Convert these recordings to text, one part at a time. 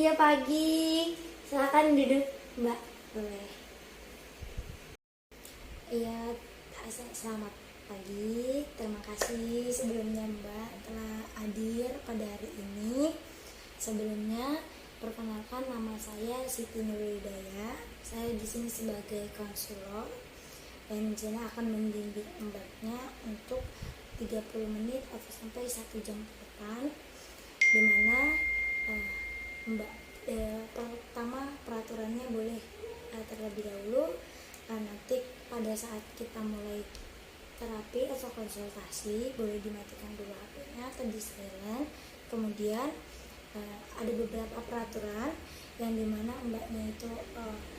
Iya pagi, silakan duduk Mbak, boleh. Iya, selamat pagi. Terima kasih sebelumnya Mbak telah hadir pada hari ini. Sebelumnya, perkenalkan nama saya Siti Nurhidayah. Saya di sini sebagai konselor dan di sini akan membimbing Mbaknya untuk 30 menit atau sampai 1 jam ke depan, dimana Mbak pertama peraturannya boleh terlebih dahulu nanti pada saat kita mulai terapi atau konsultasi boleh dimatikan dulu HP-nya atau di silent. Kemudian ada beberapa peraturan yang dimana Mbaknya itu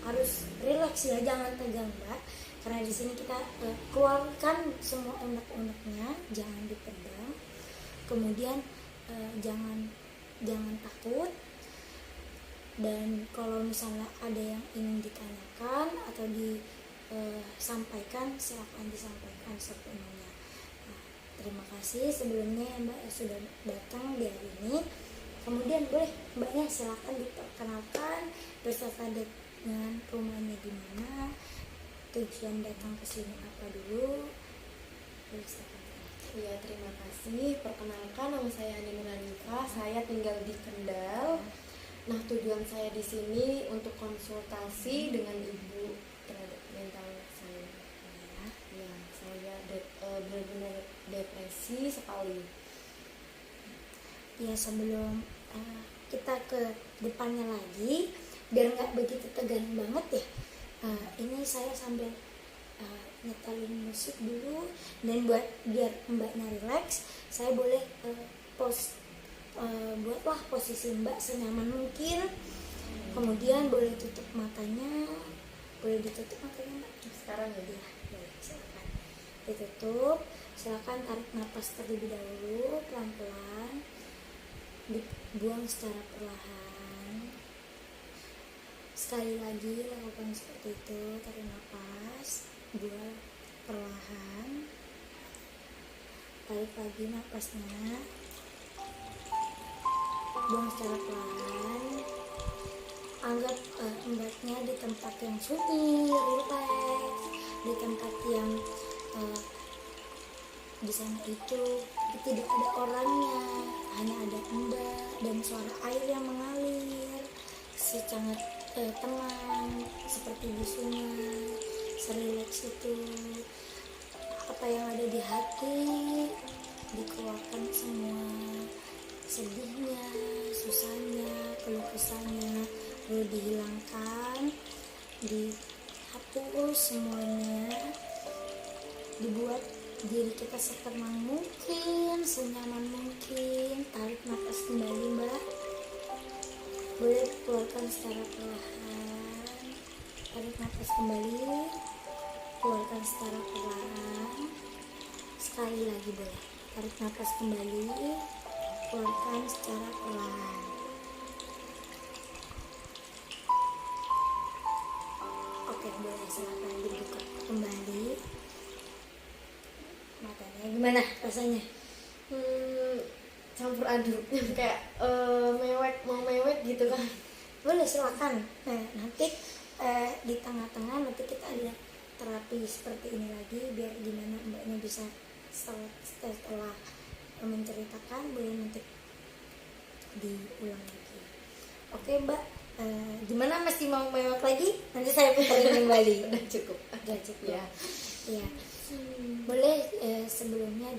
harus rileks ya, jangan tegang Mbak, karena di sini kita keluarkan semua unek-uneknya, jangan dipendam. Kemudian jangan takut, dan kalau misalnya ada yang ingin ditanyakan atau disampaikan, silakan disampaikan sepenuhnya. Terima kasih sebelumnya Mbak sudah datang di hari ini. Kemudian boleh Mbaknya silakan diperkenalkan beserta dengan rumahnya di mana, tujuan datang ke sini apa dulu. Iya, terima kasih. Perkenalkan, nama saya Ani Nurhanika. Saya tinggal di Kendal. Nah, tujuan saya di sini untuk konsultasi dengan ibu terhadap mental anak saya. Ya, saya benar-benar depresi sekali. Ya, sebelum kita ke depannya lagi, biar nggak begitu tegang banget ya, ini saya sambil nyetelin musik dulu, dan biar Mbaknya relax, saya boleh buatlah posisi Mbak senyaman mungkin. Kemudian boleh tutup matanya, boleh ditutup matanya Mbak Sekarang ya? Ya, boleh, silakan ditutup. Silakan tarik nafas terlebih dahulu, pelan-pelan, dibuang secara perlahan. Sekali lagi lakukan seperti itu, tarik nafas, buang perlahan, tarik lagi nafasnya, buang secara pelan. Anggap Mbaknya di tempat yang sunyi, relax, di tempat yang di sana itu tidak ada orangnya, hanya ada Mbak dan suara air yang mengalir sangat tenang seperti di sungai. Serileks itu, apa yang ada di hati dikeluarkan semua, sedihnya, susahnya, keluh kesahnya, lalu dihilangkan, dihapus semuanya, dibuat diri kita setenang mungkin, senyaman mungkin. Tarik nafas kembali Mbak, boleh keluarkan secara perlahan. Tarik nafas kembali, keluarkan secara perlahan. Sekali lagi boleh, tarik nafas kembali, keluarkan secara perlahan. Oke, boleh, silakan dibuka kembali matanya. Gimana rasanya? Campur aduk kayak mau mewek gitu kan. Boleh, silakan. Nah, nanti di tengah-tengah nanti kita ada terapi seperti ini lagi, biar gimana Mbaknya bisa setelah menceritakan boleh nanti diulang lagi. Oke Mbak, gimana, masih mau mewek lagi? Nanti saya puterin kembali. Udah cukup ya. Ya. Boleh sebelumnya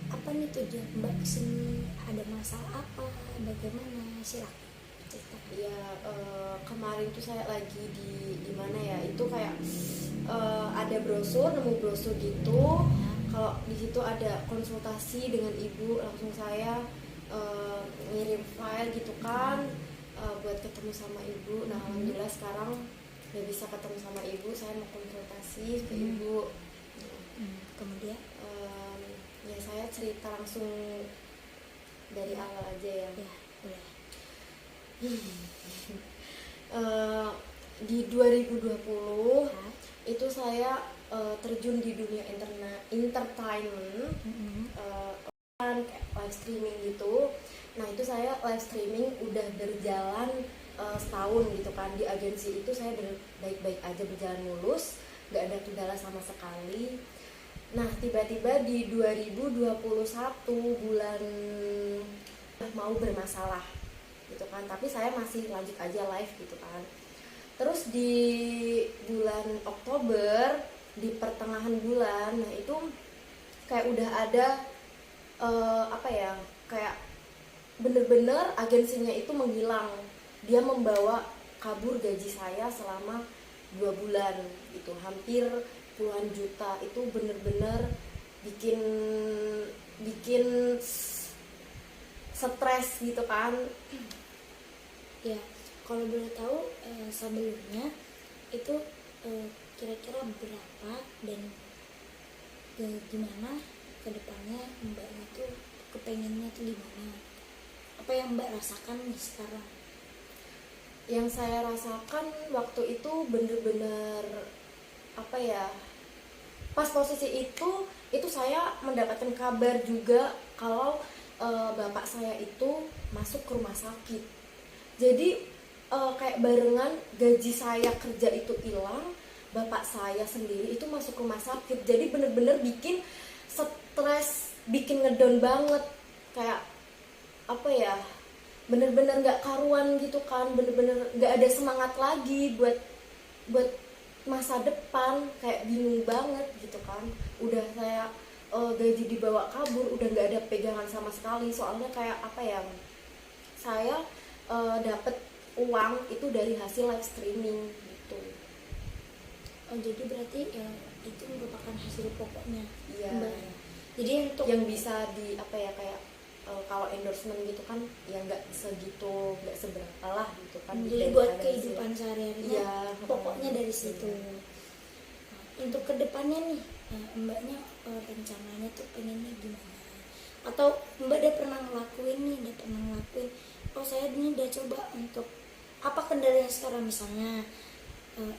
apa nih tujuan Mbak kesini, ada masalah apa, bagaimana, silakan cerita. Ya, kemarin tuh saya lagi di mana ya, itu kayak ada nemu brosur gitu. Kalau di situ ada konsultasi dengan ibu, langsung saya ngirim file gitu kan, buat ketemu sama ibu. Nah, alhamdulillah sekarang udah bisa ketemu sama ibu. Saya mau konsultasi ke ibu. Kemudian ya saya cerita langsung dari awal aja ya. Ya, boleh. Di 2020 itu saya terjun di dunia entertainment. kan, kayak live streaming gitu. Nah itu saya live streaming udah berjalan setahun gitu kan. Di agensi itu saya baik-baik aja, berjalan mulus, nggak ada kendala sama sekali. Nah tiba-tiba di 2021 bulan mau bermasalah gitu kan, tapi saya masih lanjut aja live gitu kan. Terus di bulan Oktober, di pertengahan bulan, nah itu kayak udah ada kayak bener-bener agensinya itu menghilang. Dia membawa kabur gaji saya selama 2 bulan gitu, hampir puluhan juta. Itu bener-bener bikin stres gitu kan. Ya, kalau boleh tahu sebelumnya itu kira-kira berapa dan gimana kedepannya mbaknya tuh kepengennya tuh gimana? Apa yang mbak rasakan nih sekarang? Yang saya rasakan waktu itu bener-bener pas posisi itu saya mendapatkan kabar juga kalau bapak saya itu masuk ke rumah sakit. Jadi kayak barengan gaji saya kerja itu hilang, bapak saya sendiri itu masuk ke rumah sakit. Jadi bener-bener bikin stres, bikin ngedown banget, kayak bener-bener nggak karuan gitu kan, bener-bener nggak ada semangat lagi buat masa depan, kayak bingung banget gitu kan. Udah saya gaji dibawa kabur, udah nggak ada pegangan sama sekali. Soalnya kayak saya dapat uang itu dari hasil live streaming gitu. Oh, jadi berarti itu merupakan hasil pokoknya. Iya. Mbak. Jadi untuk yang bisa kalau endorsement gitu kan ya nggak segitu, nggak seberapa lah gitu kan. jadi buat kehidupan sehari-harinya ya, pokoknya dari situ. Nah, untuk kedepannya nih mbaknya rencananya tuh pengennya gimana? Atau mbak udah pernah ngelakuin oh saya ini udah coba untuk apa kendalanya sekarang, misalnya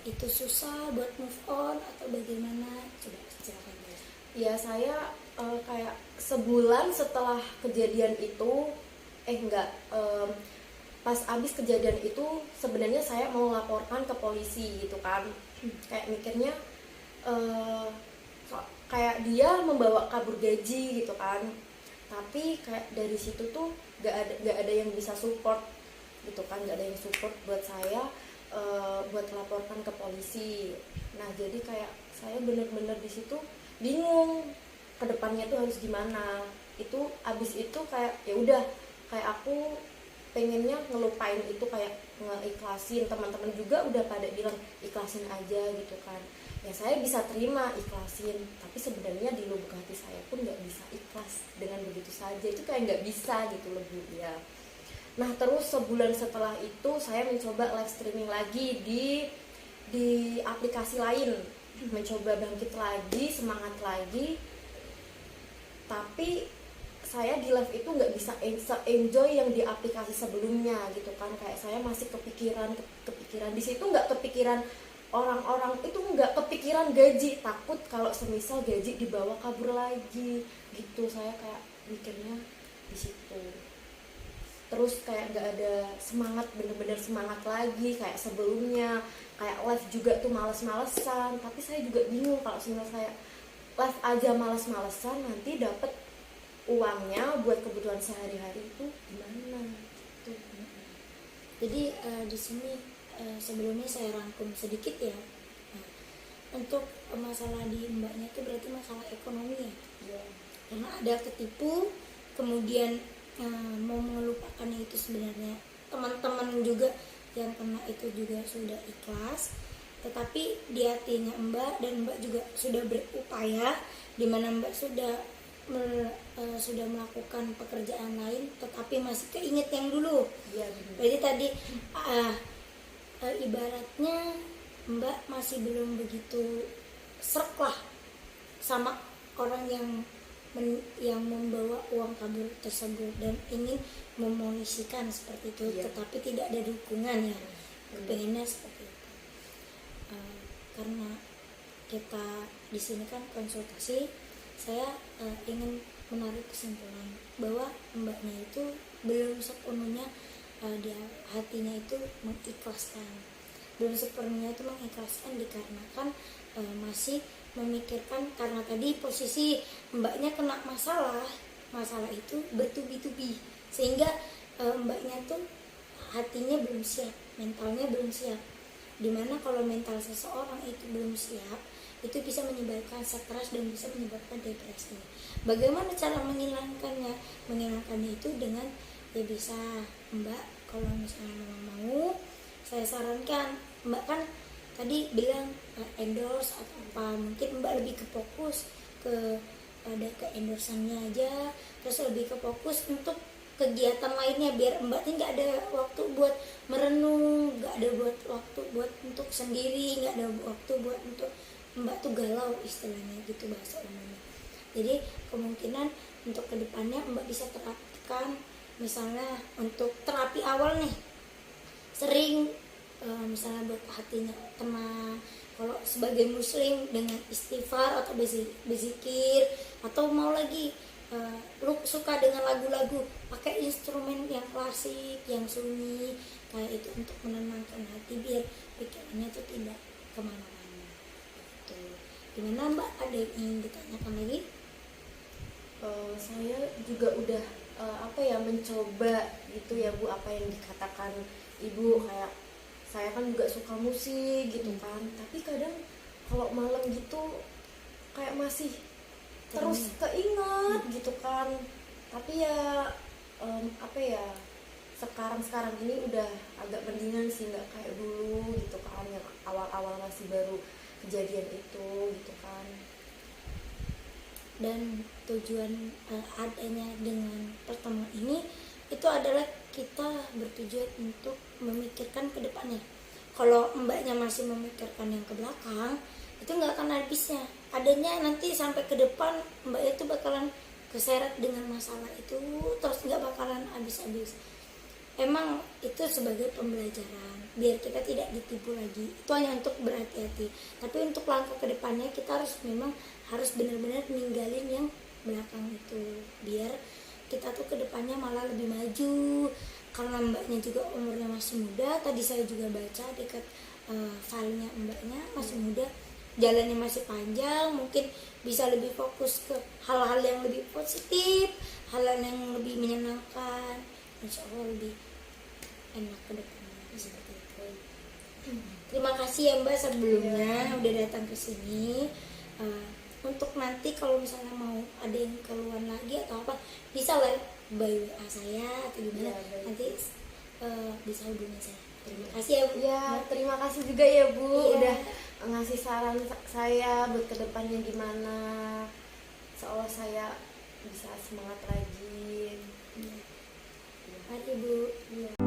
itu susah buat move on atau bagaimana? Coba silakan. Ya saya kayak sebulan setelah kejadian itu pas abis kejadian itu sebenarnya saya mau laporkan ke polisi gitu kan. Kayak mikirnya kayak dia membawa kabur gaji gitu kan, tapi kayak dari situ tuh gak ada yang bisa support gitu kan, gak ada yang support buat saya buat laporkan ke polisi. Nah jadi kayak saya bener-bener di situ bingung kedepannya tuh harus gimana. Itu abis itu kayak ya udah, kayak aku pengennya ngelupain itu, kayak ngeikhlasin. Teman-teman juga udah pada bilang ikhlasin aja gitu kan. Ya saya bisa terima ikhlasin, tapi sebenarnya di lubuk hati saya pun nggak bisa ikhlas dengan begitu saja. Itu kayak nggak bisa gitu loh Bu ya. Nah terus sebulan setelah itu saya mencoba live streaming lagi di aplikasi lain, mencoba bangkit lagi, semangat lagi. Tapi saya di live itu nggak bisa enjoy yang di aplikasi sebelumnya gitu kan. Kayak saya masih kepikiran di situ, nggak kepikiran orang-orang itu, nggak kepikiran gaji, takut kalau semisal gaji dibawa kabur lagi gitu. Saya kayak mikirnya di situ. Terus kayak nggak ada semangat, bener-bener semangat lagi kayak sebelumnya. Kayak live juga tuh males-malesan, tapi saya juga bingung kalau semisal saya live aja males-malesan, nanti dapat uangnya buat kebutuhan sehari-hari itu gimana gitu. Jadi di sini sebelumnya saya rangkum sedikit ya. Nah, untuk masalah di mbaknya itu berarti masalah ekonomi ya. Ya. Karena ada ketipu, kemudian mau melupakannya itu sebenarnya teman-teman juga yang kena itu juga sudah ikhlas, tetapi di hatinya mbak dan mbak juga sudah berupaya, di mana mbak sudah melakukan pekerjaan lain, tetapi masih keinget yang dulu. Ya, Berarti tadi ibaratnya mbak masih belum begitu srek lah sama orang yang membawa uang kabur tersebut dan ingin memolisikan seperti itu, tetapi tidak ada dukungan ya. Kepengennya seperti itu. Karena kita di sini kan konsultasi, saya ingin menarik kesimpulan bahwa mbaknya itu belum sepenuhnya dia hatinya itu belum sepenuhnya itu mengikhlaskan dikarenakan masih memikirkan, karena tadi posisi mbaknya kena masalah itu bertubi-tubi, sehingga mbaknya tuh hatinya belum siap, mentalnya belum siap. Dimana kalau mental seseorang itu belum siap, itu bisa menyebabkan stres dan bisa menyebabkan depresi. Bagaimana cara menghilangkannya? Menghilangkannya itu dengan ya bisa mbak, kalau misalnya memang mau, saya sarankan mbak kan tadi bilang endorse atau apa, mungkin mbak lebih ke fokus ke endorsannya aja, terus lebih ke fokus untuk kegiatan lainnya, biar mbak ini nggak ada waktu buat merenung, nggak ada waktu buat untuk sendiri, nggak ada waktu buat untuk mbak tuh galau istilahnya gitu bahasa umumnya. Jadi kemungkinan untuk kedepannya mbak bisa terapkan, misalnya untuk terapi awal nih sering misalnya buat hatinya tenang, kalau sebagai muslim dengan istighfar atau berzikir, atau mau lagi lu suka dengan lagu-lagu, pakai instrumen yang klasik, yang sunyi kayak itu untuk menenangkan hati biar pikirannya itu tidak kemana-mana. Gitu. Gimana mbak, ada yang ingin ditanyakan lagi? Saya juga udah mencoba gitu ya Bu, apa yang dikatakan Ibu, kayak saya kan juga suka musik gitu kan, tapi kadang kalau malam gitu kayak masih terus keinget gitu kan. Tapi ya sekarang ini udah agak mendingan sih, nggak kayak dulu gitu kan, yang awal-awal masih baru kejadian itu gitu kan. Dan tujuan adanya dengan pertemuan ini itu adalah kita bertujuan untuk memikirkan ke depannya. Kalau mbaknya masih memikirkan yang ke belakang, itu nggak akan habisnya. Adanya nanti sampai ke depan mbak itu bakalan keseret dengan masalah itu terus, nggak bakalan habis-habis. Emang itu sebagai pembelajaran biar kita tidak ditipu lagi, itu hanya untuk berhati-hati. Tapi untuk langkah ke depannya kita harus benar-benar ninggalin yang belakang itu, biar kita tuh ke depannya malah lebih maju. Karena mbaknya juga umurnya masih muda, tadi saya juga baca dekat filenya mbaknya masih muda, jalannya masih panjang, mungkin bisa lebih fokus ke hal-hal yang lebih positif, hal-hal yang lebih menyenangkan, insya Allah lebih enak ke depannya seperti itu. Terima kasih ya mbak sebelumnya udah datang ke sini. Untuk nanti kalau misalnya mau ada yang keluhan lagi atau apa, bisa lah by WA saya atau gimana, nanti bisa hubungi saya. Terima kasih ya Bu. Ya, terima kasih juga ya Bu, Iya. udah ngasih saran saya buat kedepannya gimana, seolah saya bisa semangat lagi. Mari Bu. Iya.